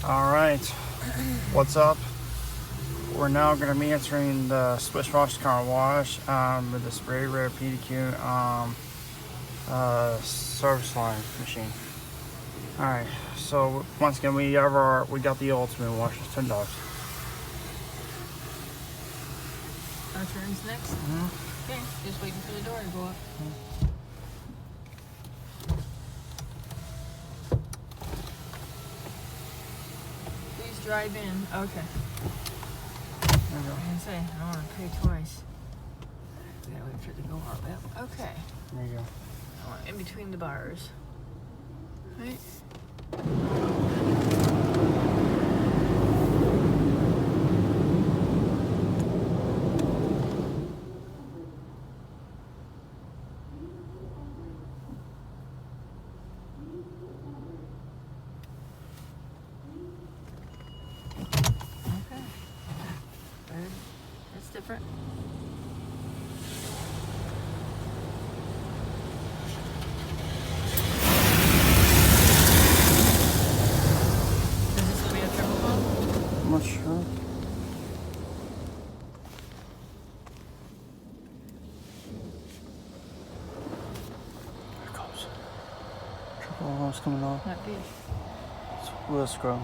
Alright, what's up? We're now going to be answering the Splish Wash Car Wash with this very rare PDQ service line machine. Alright, so once again we got the ultimate wash, it's $10. Our turn's next? Okay, just waiting for the door to go up. Please drive in. Okay. There you go. I was gonna say, I don't want to pay twice. We gotta wait for it to go up. Yep. Okay. There you go. I want in between the bars. Right? That's different. Is this going to be a triple pump? I'm not sure. Here it comes. Triple wash coming off. Not big. It's wheel scrub.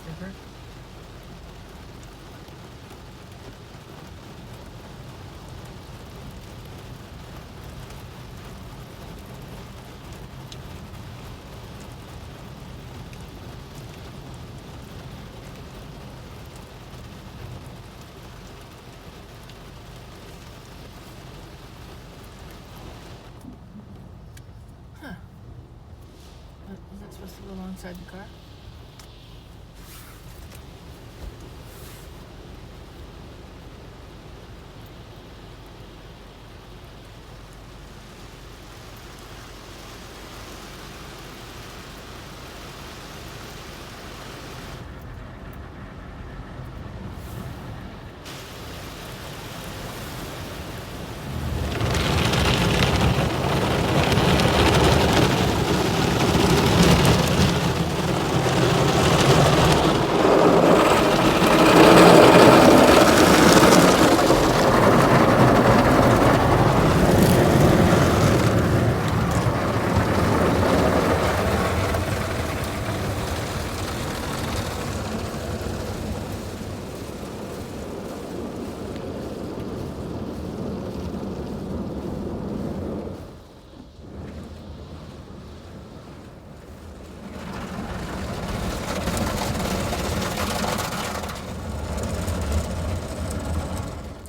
Different. Huh. Is that supposed to go alongside the car?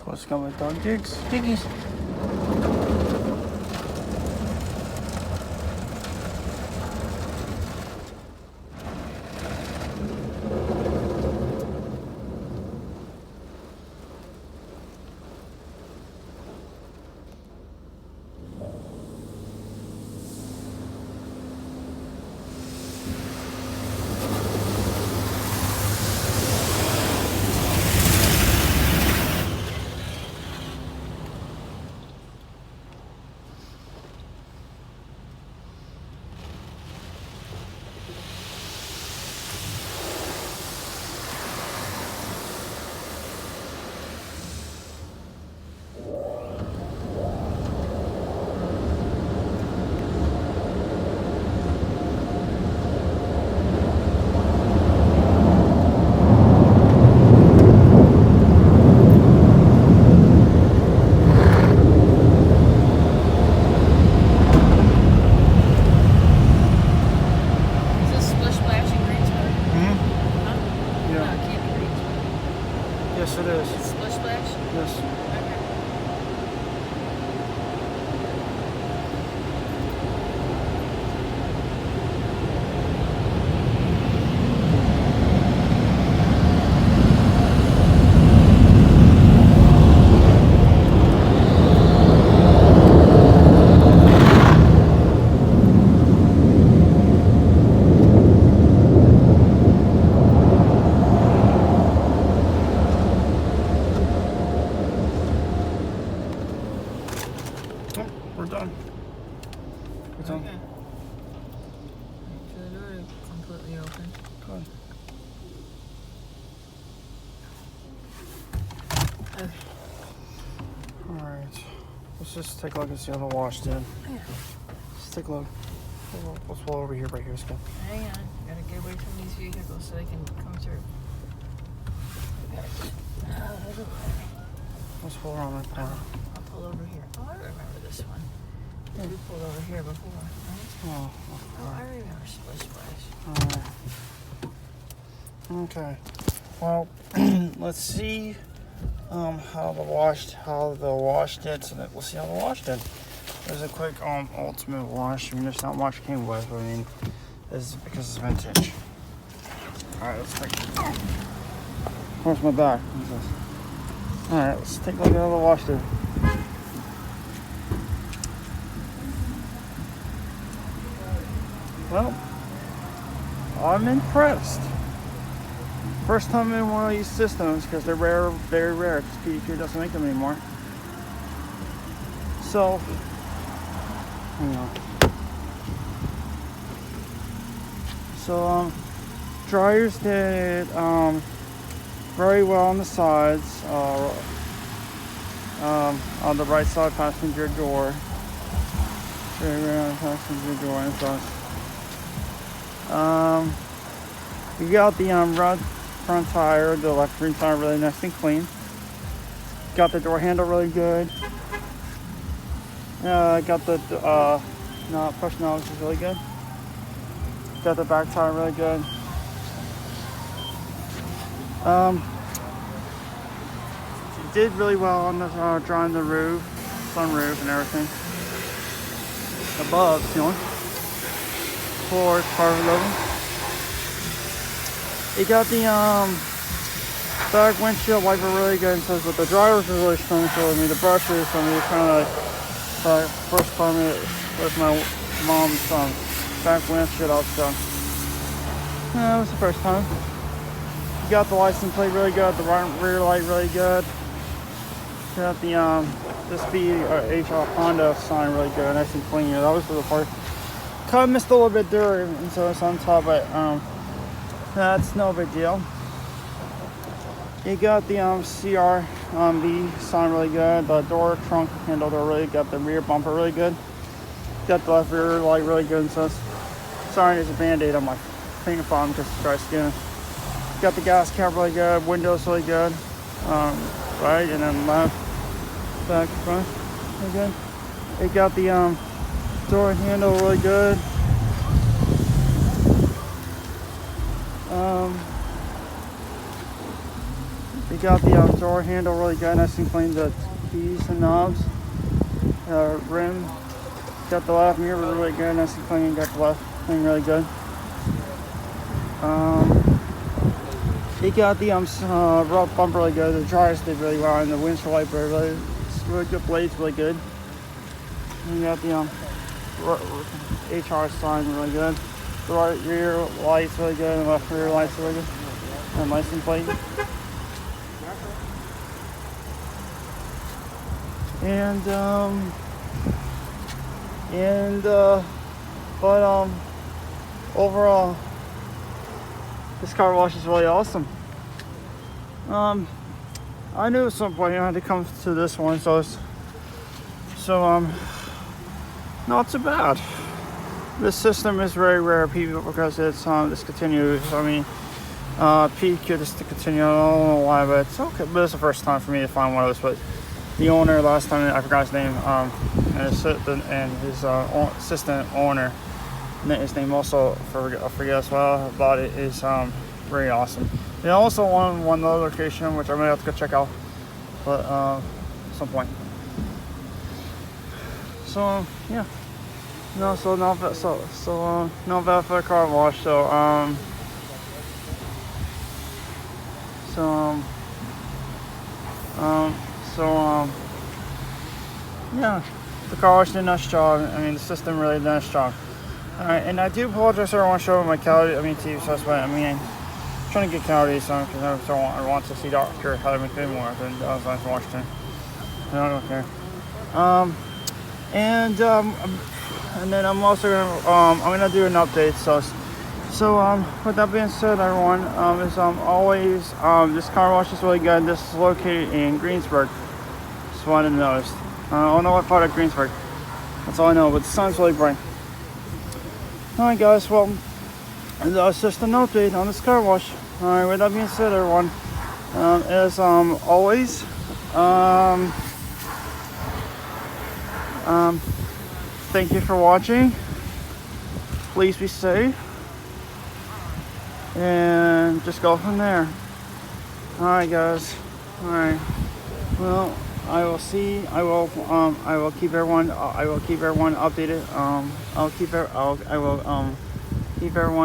What's coming with dog jigs? Piggies. we're done. We're done. Okay. So the door is completely open. Good. Okay. Alright. Let's just take a look and see how the wash did. Yeah. Let's take a look. Let's pull over here, right here, Scott. Hang on. Gotta get away from these vehicles so they can come through. Okay. There's a way. Let's pull around that corner. I'll pull over here. Oh, I remember this one. Yeah, we pulled over here before, right? Oh, Oh, I remember Splish. alright. Okay. Well, let's see how the wash did. So that we'll see how the wash did. There's a quick ultimate wash. I mean, there's not much came with. I mean, this is because it's vintage. All right, let's take. Where's my back? All right, let's take a look at how the wash did. Well, I'm impressed. First time in one of these systems because they're rare, very rare. Because PDQ doesn't make them anymore. So, hang on. So, dryers did very well on the sides. On the right side, passenger door. Very rare on the passenger door and stuff. You got the front tire, the left rear tire really nice and clean. Got the door handle really good. Got the push knobs is really good. Got the back tire really good. Did really well on the drawing the roof, sunroof, and everything. Above ceiling. Floor, carpet level. It got the back windshield wiper really good, and so but the drivers were really strong. So I mean the brushes, I mean kind of like first time with my mom's back windshield out done. Yeah, it was the first time. You got the license plate really good, the rear light really good. Got the speed HR Honda sign really good, nice and clean. That was the part. Kind of missed a little bit there, and so it's on top, but that's no big deal. You got the CRV sign really good. The door trunk handle door really good. The rear bumper really good. Got the left rear light really good. And so sorry, there's a band-aid on my finger palm because it's dry skin. Got the gas cap really good. Windows really good. Right, and then left, back, front, really good. It got the door handle really good. You got the door handle really good, nice and clean. The keys and knobs, rim. Got the left mirror really good, nice and clean. Got the left thing really good. You got the rough bumper really good. The dryers did really well, and the windshield wiper really good. Blades really good. You got the HR sign really good. The right rear lights really good, and left rear lights really good. And license plate. But overall, this car wash is really awesome. I knew at some point I had to come to this one, so not too bad. This system is very rare, people, because it's discontinued. I mean, PDQ discontinued. I don't know why, but it's okay. But it's the first time for me to find one of those. But the owner last time, I forgot his name, and his assistant owner, his name also I forget as well about it, is very awesome. They also own one other location, which I may have to go check out, but at some point. So yeah, no bad for the car wash. Yeah, the car wash did a nice job. I mean, the system really did a nice job. Alright, and I do apologize if I want to show my calories. I mean, TV stuff, but I mean, I'm trying to get calories on because I want to see Dr. How to make it more than I was watching. I don't care. And then I'm also gonna do an update. So with that being said, everyone, is always this car wash is really good. This is located in Greensburg. Just wanted to notice. I don't know what part of Greensburg. That's all I know. But the sun's really bright. All right, guys. Well, that's just an update on this car wash. All right. With that being said, everyone, as always, thank you for watching. Please be safe. And just go from there. Alright, guys. Alright. Well, I will keep everyone updated. I will keep everyone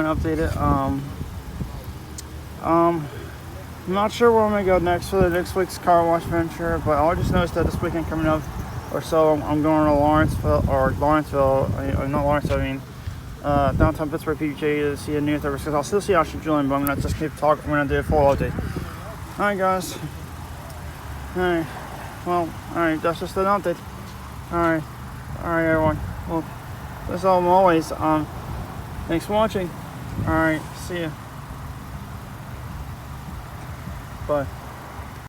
updated. I'm not sure where I'm gonna go next for the next week's car wash venture, but I just noticed that this weekend coming up or so, I'm going to Lawrenceville, I mean downtown Pittsburgh, PDQ, to see a new therapist, because I'll still see Ashley Julian, but I'm gonna just keep talking. I'm gonna do a full update. Alright, guys. Alright. Well, alright, that's just an update. Alright, everyone. Well, that's all I'm always. Thanks for watching. Alright, see ya. Bye.